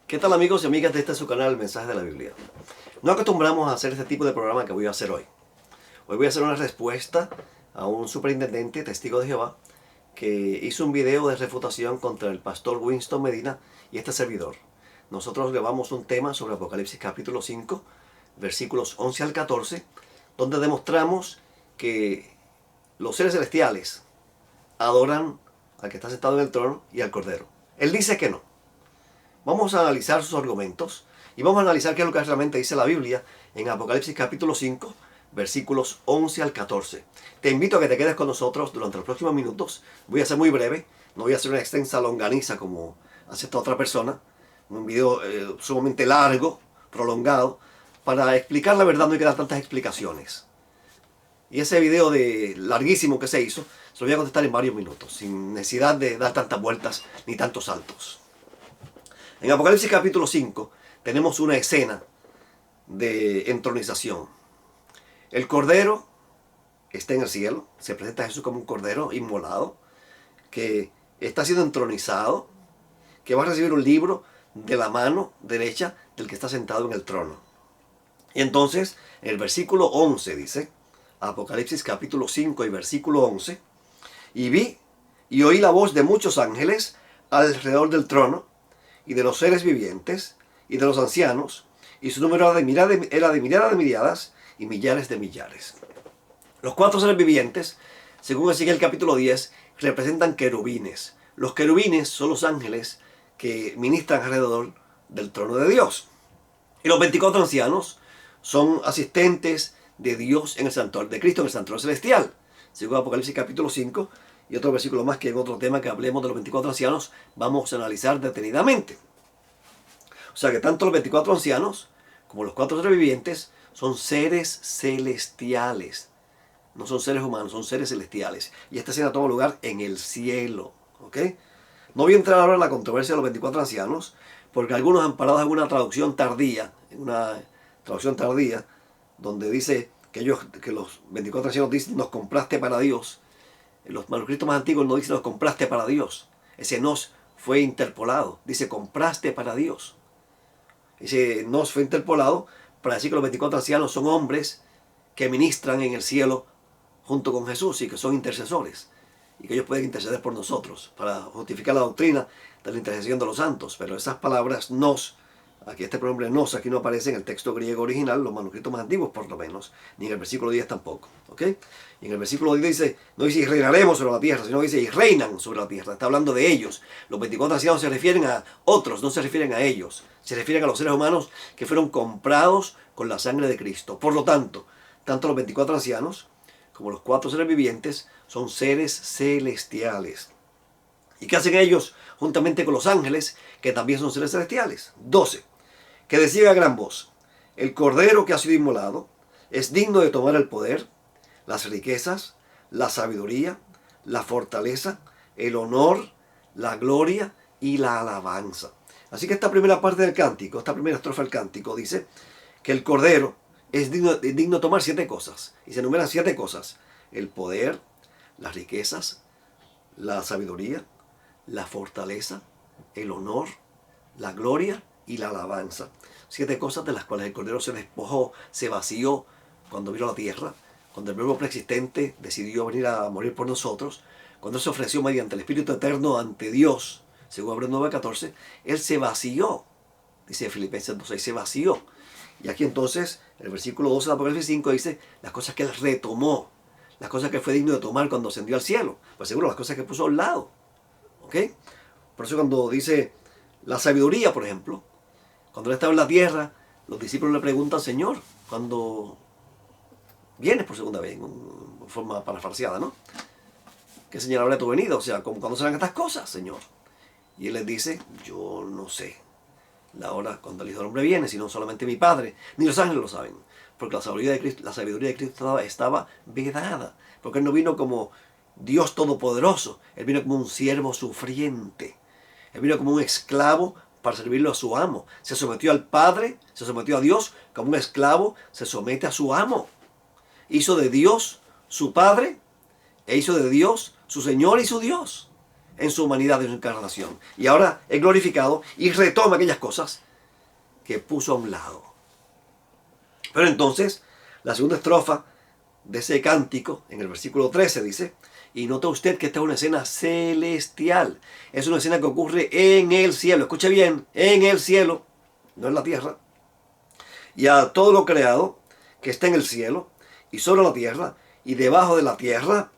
¿Qué tal, amigos y amigas de este su canal, el Mensaje de la Biblia? No acostumbramos a hacer este tipo de programa que voy a hacer hoy. Hoy voy a hacer una respuesta a un superintendente testigo de Jehová que hizo un video de refutación contra el pastor Winston Medina y este servidor. Nosotros grabamos un tema sobre Apocalipsis capítulo 5, versículos 11 al 14, donde demostramos que los seres celestiales adoran al que está sentado en el trono y al Cordero. Él dice que no. Vamos a analizar sus argumentos y vamos a analizar qué es lo que realmente dice la Biblia en Apocalipsis capítulo 5, versículos 11 al 14. Te invito a que te quedes con nosotros durante los próximos minutos. Voy a ser muy breve, no voy a hacer una extensa longaniza como hace esta otra persona. Un video sumamente largo, prolongado. Para explicar la verdad no hay que dar tantas explicaciones. Y ese video larguísimo que se hizo, se lo voy a contestar en varios minutos, sin necesidad de dar tantas vueltas ni tantos saltos. En Apocalipsis capítulo 5 tenemos una escena de entronización. El Cordero está en el cielo, se presenta a Jesús como un Cordero inmolado, que está siendo entronizado, que va a recibir un libro de la mano derecha del que está sentado en el trono. Y entonces, en el versículo 11 dice, Apocalipsis capítulo 5 y versículo 11, y vi y oí la voz de muchos ángeles alrededor del trono, y de los seres vivientes, y de los ancianos, y su número era de millares de miriadas, y millares de millares. Los cuatro seres vivientes, según Ezequiel capítulo 10, representan querubines. Los querubines son los ángeles que ministran alrededor del trono de Dios. Y los 24 ancianos son asistentes de Dios en el santuario, de Cristo en el santuario celestial. Según Apocalipsis capítulo 5, y otro versículo más que en otro tema que hablemos de los 24 ancianos, vamos a analizar detenidamente. O sea que tanto los 24 ancianos como los cuatro seres vivientes son seres celestiales. No son seres humanos, son seres celestiales. Y esta escena toma lugar en el cielo. ¿Ok? No voy a entrar ahora en la controversia de los 24 ancianos, porque algunos han parado en una traducción tardía, donde dice que los 24 ancianos dicen, nos compraste para Dios. En los manuscritos más antiguos no dice nos compraste para Dios. Ese nos fue interpolado. Dice compraste para Dios. Ese nos fue interpolado para decir que los 24 ancianos son hombres que ministran en el cielo junto con Jesús y que son intercesores. Y que ellos pueden interceder por nosotros para justificar la doctrina de la intercesión de los santos. Pero esas palabras nos, aquí este pronombre nos, aquí no aparece en el texto griego original, los manuscritos más antiguos por lo menos, ni en el versículo 10 tampoco. ¿Ok? Y en el versículo 10 dice, no dice y reinaremos sobre la tierra, sino dice y reinan sobre la tierra. Está hablando de ellos. Los 24 ancianos se refieren a otros, no se refieren a ellos. Se refieren a los seres humanos que fueron comprados con la sangre de Cristo. Por lo tanto, tanto los 24 ancianos como los cuatro seres vivientes son seres celestiales. ¿Y qué hacen ellos juntamente con los ángeles, que también son seres celestiales? 12. Que decía a gran voz, el Cordero que ha sido inmolado es digno de tomar el poder, las riquezas, la sabiduría, la fortaleza, el honor, la gloria y la alabanza. Así que esta primera parte del cántico, esta primera estrofa del cántico dice que el Cordero es digno de tomar 7 cosas. Y se enumeran 7 cosas. El poder, las riquezas, la sabiduría, la fortaleza, el honor, la gloria y la alabanza. 7 cosas de las cuales el Cordero se despojó, se vació cuando vino a la tierra, cuando el verbo preexistente decidió venir a morir por nosotros, cuando Él se ofreció mediante el Espíritu Eterno ante Dios, según Hebreos 9:14, Él se vació, dice Filipenses 2:6, se vació. Y aquí entonces, en el versículo 12 de Apocalipsis 5 dice las cosas que Él retomó, las cosas que fue digno de tomar cuando ascendió al cielo. Pues seguro las cosas que puso al lado. ¿Ok? Por eso cuando dice la sabiduría, por ejemplo, cuando Él estaba en la tierra, los discípulos le preguntan, Señor, ¿cuándo vienes por segunda vez? En forma parafraseada, ¿no? ¿Qué señal habrá tu venida? O sea, ¿cuándo serán estas cosas, Señor? Y Él les dice, yo no sé la hora cuando el Hijo del Hombre viene, sino solamente mi Padre, ni los ángeles lo saben, porque la sabiduría de Cristo estaba vedada, porque Él no vino como Dios todopoderoso, Él vino como un siervo sufriente, Él vino como un esclavo para servirlo a su amo, se sometió al Padre, se sometió a Dios, como un esclavo se somete a su amo, hizo de Dios su Padre, e hizo de Dios su Señor y su Dios. en su humanidad, en su encarnación. Y ahora es glorificado y retoma aquellas cosas que puso a un lado. Pero entonces, la segunda estrofa de ese cántico, en el versículo 13 dice, y nota usted que esta es una escena celestial. Es una escena que ocurre en el cielo. Escuche bien, en el cielo, no en la tierra. Y a todo lo creado que está en el cielo y sobre la tierra y debajo de la tierra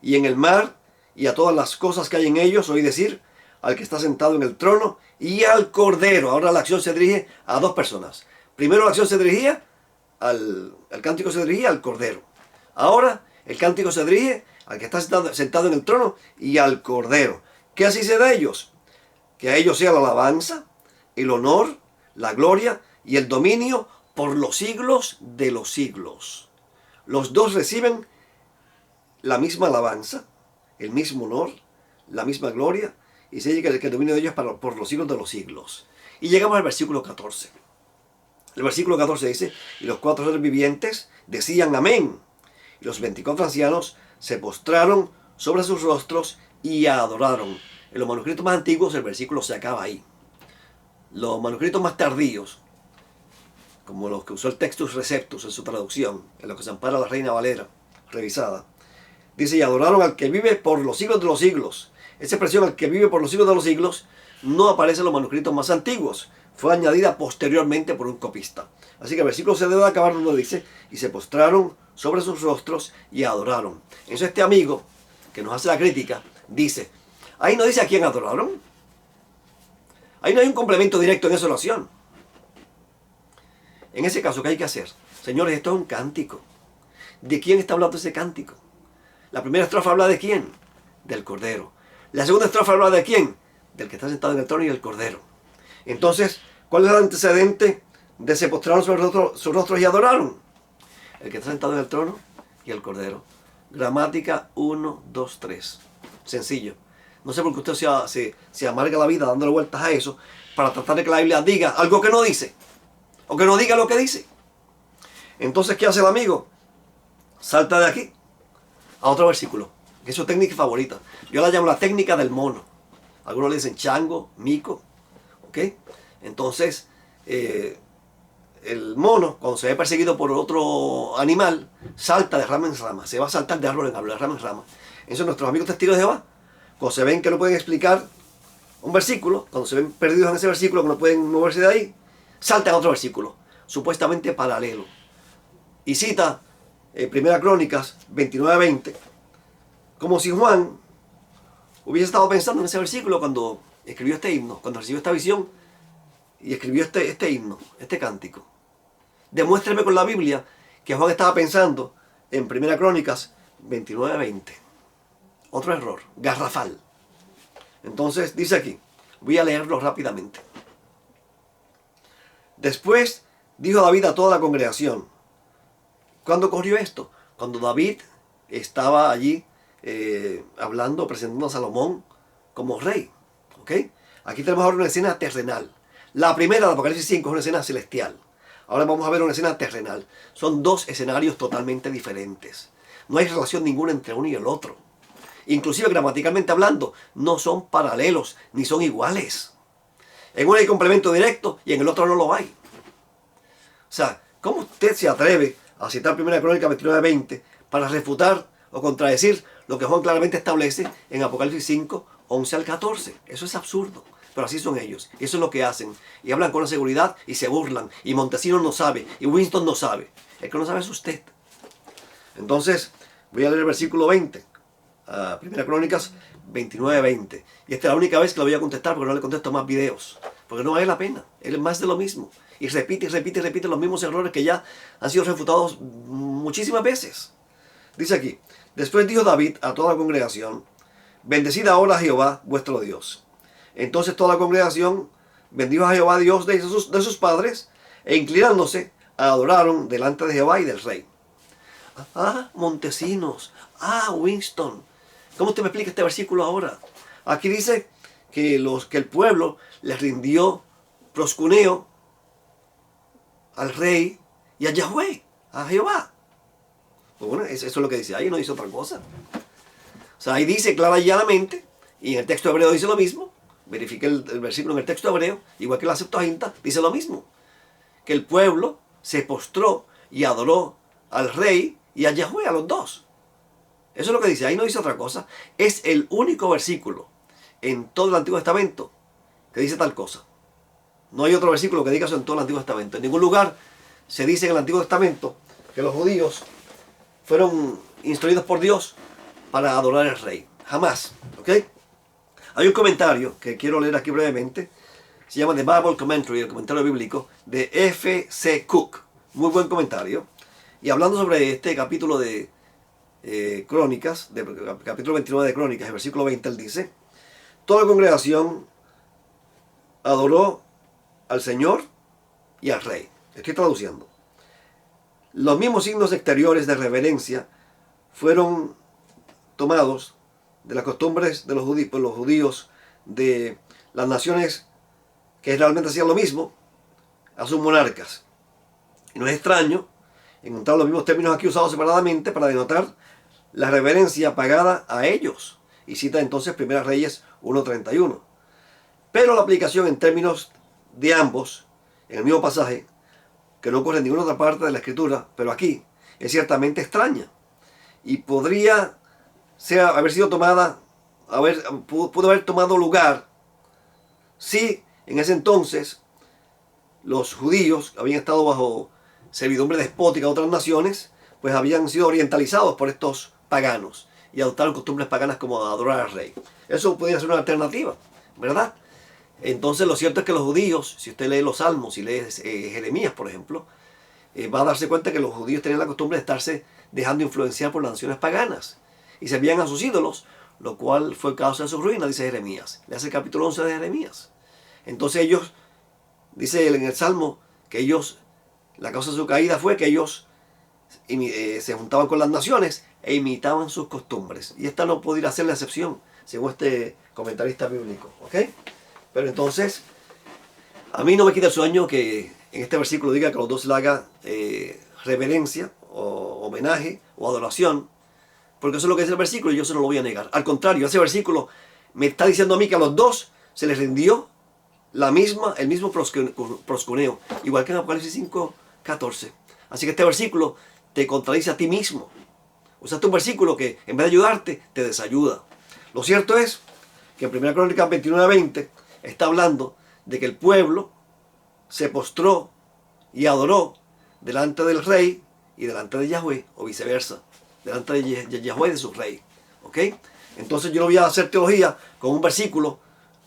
y en el mar y a todas las cosas que hay en ellos, oí decir, al que está sentado en el trono y al Cordero. Ahora la acción se dirige a dos personas. Primero la acción se dirigía el cántico se dirigía al Cordero. Ahora el cántico se dirige al que está sentado en el trono y al Cordero. ¿Qué así se da a ellos? Que a ellos sea la alabanza, el honor, la gloria y el dominio por los siglos de los siglos. Los dos reciben la misma alabanza, el mismo honor, la misma gloria, y se dice que el dominio de ellos es por los siglos de los siglos. Y llegamos al versículo 14. El versículo 14 dice, y los 4 seres vivientes decían amén. Y los 24 ancianos se postraron sobre sus rostros y adoraron. En los manuscritos más antiguos el versículo se acaba ahí. Los manuscritos más tardíos, como los que usó el Textus Receptus en su traducción, en los que se ampara la Reina Valera, revisada, dice, y adoraron al que vive por los siglos de los siglos. Esa expresión, al que vive por los siglos de los siglos, no aparece en los manuscritos más antiguos. Fue añadida posteriormente por un copista. Así que el versículo se debe acabar donde dice, y se postraron sobre sus rostros y adoraron. Entonces este amigo, que nos hace la crítica, dice, ahí no dice a quién adoraron. Ahí no hay un complemento directo en esa oración. En ese caso, ¿qué hay que hacer? Señores, esto es un cántico. ¿De quién está hablando ese cántico? La primera estrofa habla de quién? Del Cordero. La segunda estrofa habla de quién? Del que está sentado en el trono y el Cordero. Entonces, ¿cuál es el antecedente de se postraron sobre sus rostros y adoraron? El que está sentado en el trono y el Cordero. Gramática 1, 2, 3. Sencillo. No sé por qué usted se amarga la vida dándole vueltas a eso para tratar de que la Biblia diga algo que no dice. O que no diga lo que dice. Entonces, ¿qué hace el amigo? Salta de aquí a otro versículo. Que es su técnica favorita. Yo la llamo la técnica del mono. Algunos le dicen chango, mico. ¿Ok? Entonces, el mono, cuando se ve perseguido por otro animal, salta de rama en rama. Se va a saltar de árbol en árbol, de rama en rama. Entonces, nuestros amigos testigos de Jehová, cuando se ven que no pueden explicar un versículo, cuando se ven perdidos en ese versículo, que no pueden moverse de ahí, saltan a otro versículo, supuestamente paralelo. Y cita 1 Crónicas 29:20, como si Juan hubiese estado pensando en ese versículo cuando escribió este himno, cuando recibió esta visión y escribió este himno, este cántico. Demuéstreme con la Biblia que Juan estaba pensando en 1 Crónicas 29:20. Otro error, garrafal. Entonces dice aquí, voy a leerlo rápidamente. Después dijo David a toda la congregación. ¿Cuándo ocurrió esto? Cuando David estaba allí hablando, presentando a Salomón como rey. ¿Ok? Aquí tenemos ahora una escena terrenal. La primera de Apocalipsis 5 es una escena celestial. Ahora vamos a ver una escena terrenal. Son dos escenarios totalmente diferentes. No hay relación ninguna entre uno y el otro. Inclusive gramaticalmente hablando, no son paralelos ni son iguales. En uno hay complemento directo y en el otro no lo hay. O sea, ¿cómo usted se atreve a citar 1 Crónica 29:20 para refutar o contradecir lo que Juan claramente establece en Apocalipsis 5, 11 al 14? Eso es absurdo. Pero así son ellos. Y eso es lo que hacen. Y hablan con la seguridad y se burlan. Y Montesinos no sabe. Y Winston no sabe. El que no sabe es usted. Entonces, voy a leer el versículo 20. 1 Crónicas 29:20. Y esta es la única vez que lo voy a contestar porque no le contesto más videos. Porque no vale la pena. Él es más de lo mismo. Y repite los mismos errores que ya han sido refutados muchísimas veces. Dice aquí, después dijo David a toda la congregación, bendecid ahora a Jehová vuestro Dios. Entonces toda la congregación bendijo a Jehová Dios de sus padres e inclinándose adoraron delante de Jehová y del rey. Montesinos, Winston, ¿cómo usted me explica este versículo ahora? Aquí dice que el pueblo les rindió proscuneo al rey y a Yahweh, a Jehová. Pues bueno, eso es lo que dice ahí, no dice otra cosa. O sea, ahí dice clara y llanamente, Y en el texto hebreo dice lo mismo. Verifique el versículo en el texto hebreo, igual que la Septuaginta, dice lo mismo. Que el pueblo se postró y adoró al rey y a Yahweh, a los dos. Eso es lo que dice, ahí no dice otra cosa. Es el único versículo en todo el Antiguo Testamento que dice tal cosa. No hay otro versículo que diga eso en todo el Antiguo Testamento. En ningún lugar se dice en el Antiguo Testamento que los judíos fueron instruidos por Dios para adorar al rey. Jamás. ¿Ok? Hay un comentario que quiero leer aquí brevemente. Se llama The Bible Commentary, el comentario bíblico de F.C. Cook. Muy buen comentario. Y hablando sobre este capítulo de Crónicas, capítulo 29 de Crónicas, el versículo 20, él dice: toda la congregación adoró al Señor y al Rey. Estoy traduciendo. Los mismos signos exteriores de reverencia fueron tomados de las costumbres de los judíos de las naciones que realmente hacían lo mismo a sus monarcas. Y no es extraño encontrar los mismos términos aquí usados separadamente para denotar la reverencia pagada a ellos. Y cita entonces 1 Reyes 1:31. Pero la aplicación en términos de ambos, en el mismo pasaje, que no ocurre en ninguna otra parte de la Escritura, pero aquí, es ciertamente extraña. Y podría haber sido tomada, pudo haber tomado lugar si en ese entonces los judíos habían estado bajo servidumbre despótica de otras naciones, pues habían sido orientalizados por estos paganos y adoptaron costumbres paganas como adorar al rey. Eso podría ser una alternativa, ¿verdad? Entonces lo cierto es que los judíos, si usted lee los Salmos y lee Jeremías, por ejemplo, va a darse cuenta que los judíos tenían la costumbre de estarse dejando influenciar por las naciones paganas y servían a sus ídolos, lo cual fue causa de su ruina, dice Jeremías. Le hace el capítulo 11 de Jeremías. Entonces ellos, dice en el Salmo, que ellos, la causa de su caída fue que ellos se juntaban con las naciones e imitaban sus costumbres. Y esta no podría ser la excepción, según este comentarista bíblico. ¿Ok? Pero entonces, a mí no me quita el sueño que en este versículo diga que a los dos se le haga reverencia, o homenaje, o adoración, porque eso es lo que dice el versículo y yo se lo voy a negar. Al contrario, ese versículo me está diciendo a mí que a los dos se les rindió el mismo proscuneo, igual que en Apocalipsis 5:14. Así que este versículo te contradice a ti mismo. Usaste un versículo que en vez de ayudarte, te desayuda. Lo cierto es que en 1 Crónicas 29:20 está hablando de que el pueblo se postró y adoró delante del rey y delante de Yahweh, o viceversa, delante de Yahweh y de su rey. ¿Ok? Entonces yo no voy a hacer teología con un versículo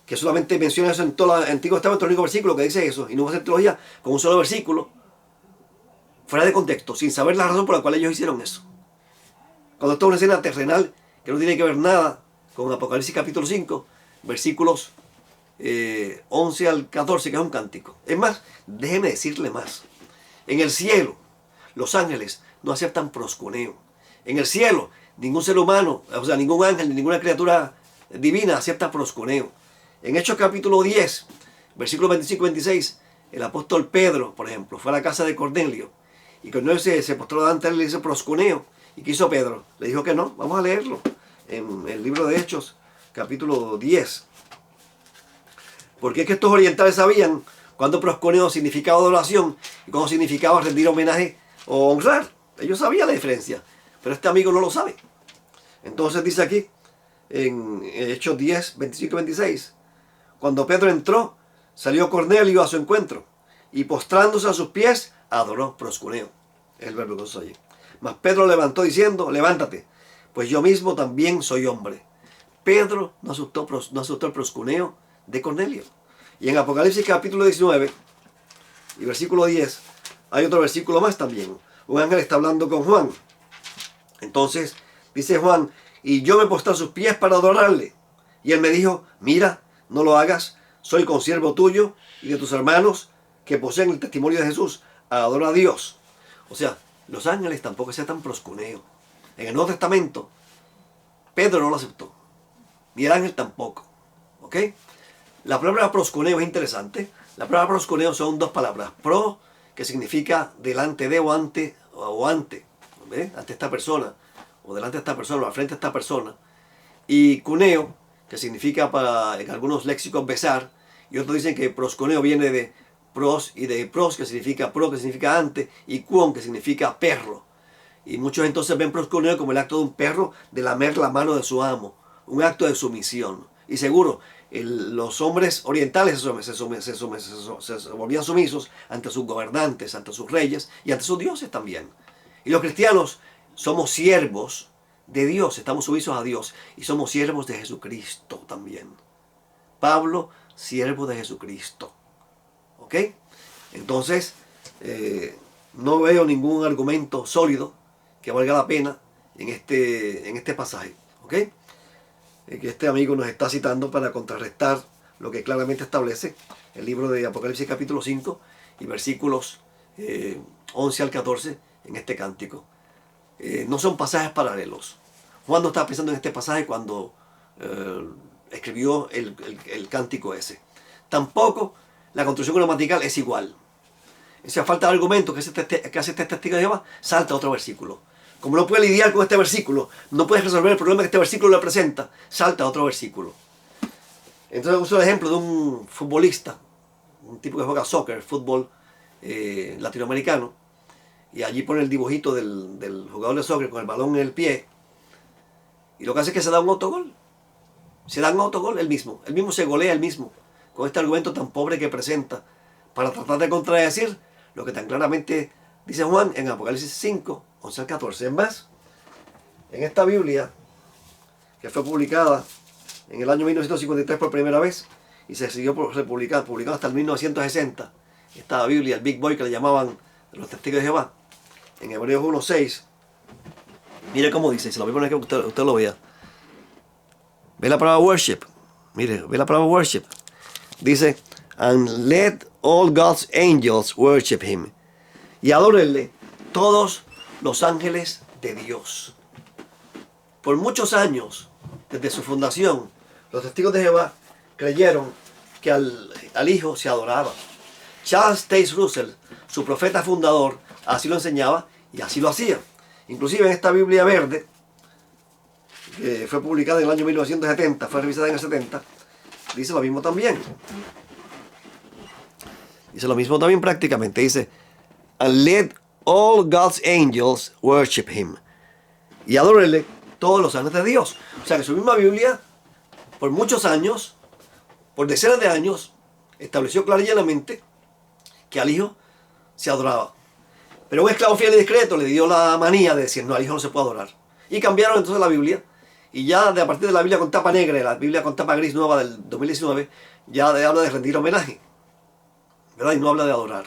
que solamente menciona eso en todo el Antiguo Testamento, el único versículo que dice eso, y no voy a hacer teología con un solo versículo fuera de contexto, sin saber la razón por la cual ellos hicieron eso. Cuando esto es una escena terrenal que no tiene que ver nada con Apocalipsis capítulo 5, versículos 11 al 14, que es un cántico. Es más, déjeme decirle más. En el cielo, los ángeles no aceptan proscuneo. En el cielo, ningún ser humano, o sea, ningún ángel, ninguna criatura divina acepta proscuneo. En Hechos capítulo 10, versículos 25 y 26, el apóstol Pedro, por ejemplo, fue a la casa de Cornelio. Y Cornelio se postró delante de él y le dice proscuneo. ¿Y qué hizo Pedro? Le dijo que no. Vamos a leerlo en el libro de Hechos, capítulo 10. Porque es que estos orientales sabían cuándo proscuneo significaba adoración y cuándo significaba rendir homenaje o honrar. Ellos sabían la diferencia, pero este amigo no lo sabe. Entonces dice aquí, en Hechos 10, 25 y 26, cuando Pedro entró, salió Cornelio a su encuentro y postrándose a sus pies, adoró, proscuneo. Es el verbo que usa allí. Mas Pedro levantó diciendo, levántate, pues yo mismo también soy hombre. Pedro no asustó el proscuneo de Cornelio. Y en Apocalipsis capítulo 19 y versículo 10 hay otro versículo más también. Un ángel está hablando con Juan. Entonces dice Juan, y yo me postré a sus pies para adorarle. Y él me dijo, mira, no lo hagas, soy consiervo tuyo y de tus hermanos que poseen el testimonio de Jesús. Adora a Dios. O sea, los ángeles tampoco aceptan proscuneo. En el Nuevo Testamento, Pedro no lo aceptó. Ni el ángel tampoco. ¿Ok? La palabra proscuneo es interesante. La palabra proscuneo son dos palabras. Pro, que significa delante de o ante, ¿ve? Ante esta persona, o delante de esta persona, o al frente de esta persona. Y cuneo, que significa en algunos léxicos besar, y otros dicen que proskuneo viene de pros, y de pros, que significa pro, que significa ante, y kuon, que significa perro. Y muchos entonces ven proskuneo como el acto de un perro de lamer la mano de su amo, un acto de sumisión. Y seguro, los hombres orientales se volvían sumisos ante sus gobernantes, ante sus reyes y ante sus dioses también. Y los cristianos somos siervos de Dios, estamos sumisos a Dios y somos siervos de Jesucristo también. Pablo, siervo de Jesucristo. ¿Ok? Entonces, no veo ningún argumento sólido que valga la pena en este pasaje. ¿Ok? Que este amigo nos está citando para contrarrestar lo que claramente establece el libro de Apocalipsis capítulo 5 y versículos 11 al 14 en este cántico. No son pasajes paralelos. Juan no estaba pensando en este pasaje cuando escribió el cántico ese. Tampoco la construcción gramatical es igual. Si falta de argumento que hace este testigo de Jehová, salta otro versículo. Como no puede lidiar con este versículo, no puede resolver el problema que este versículo le presenta, salta a otro versículo. Entonces uso el ejemplo de un futbolista, un tipo que juega soccer, fútbol latinoamericano, y allí pone el dibujito del jugador de soccer con el balón en el pie, y lo que hace es que se da un autogol. Se da un autogol él mismo se golea él mismo, con este argumento tan pobre que presenta, para tratar de contradecir lo que tan claramente dice Juan en Apocalipsis 5, 11 al 14. En más, en esta Biblia, que fue publicada en el año 1953 por primera vez, y se siguió publicando hasta el 1960, esta Biblia, el Big Boy que le llamaban los testigos de Jehová, en Hebreos 1:6, mire cómo dice, se lo voy a poner que usted lo vea. Ve la palabra worship, mire, ve la palabra worship. Dice, and let all God's angels worship him. Y adórenle todos los ángeles de Dios. Por muchos años, desde su fundación, los testigos de Jehová creyeron que al Hijo se adoraba. Charles Taze Russell, su profeta fundador, así lo enseñaba y así lo hacía. Inclusive en esta Biblia verde, que fue publicada en el año 1970, fue revisada en el 70, dice lo mismo también. Dice lo mismo también prácticamente. Dice, and let all God's angels worship him. Y adórenle todos los ángeles de Dios. O sea que su misma Biblia, por muchos años, por decenas de años, estableció clara y llanamente que al Hijo se adoraba. Pero un esclavo fiel y discreto le dio la manía de decir, no, al Hijo no se puede adorar. Y cambiaron entonces la Biblia. Y ya a partir de la Biblia con tapa negra, la Biblia con tapa gris nueva del 2019, ya habla de rendir homenaje, ¿verdad? Y no habla de adorar.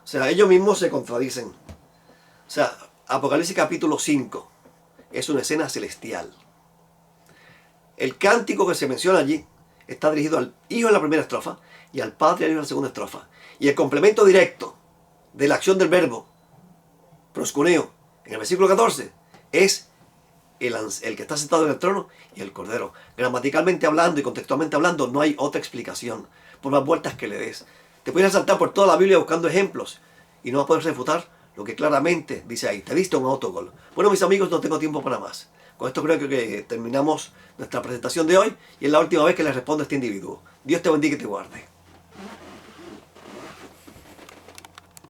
O sea, ellos mismos se contradicen. O sea, Apocalipsis capítulo 5 es una escena celestial. El cántico que se menciona allí está dirigido al Hijo en la primera estrofa y al Padre y al Hijo en la segunda estrofa. Y el complemento directo de la acción del verbo, proskuneo, en el versículo 14, es el que está sentado en el trono y el Cordero. Gramaticalmente hablando y contextualmente hablando, no hay otra explicación, por más vueltas que le des. Te puedes saltar por toda la Biblia buscando ejemplos y no vas a poder refutar lo que claramente dice ahí. Te diste un autogol. Bueno, mis amigos, no tengo tiempo para más. Con esto creo que terminamos nuestra presentación de hoy y es la última vez que le respondo a este individuo. Dios te bendiga y te guarde.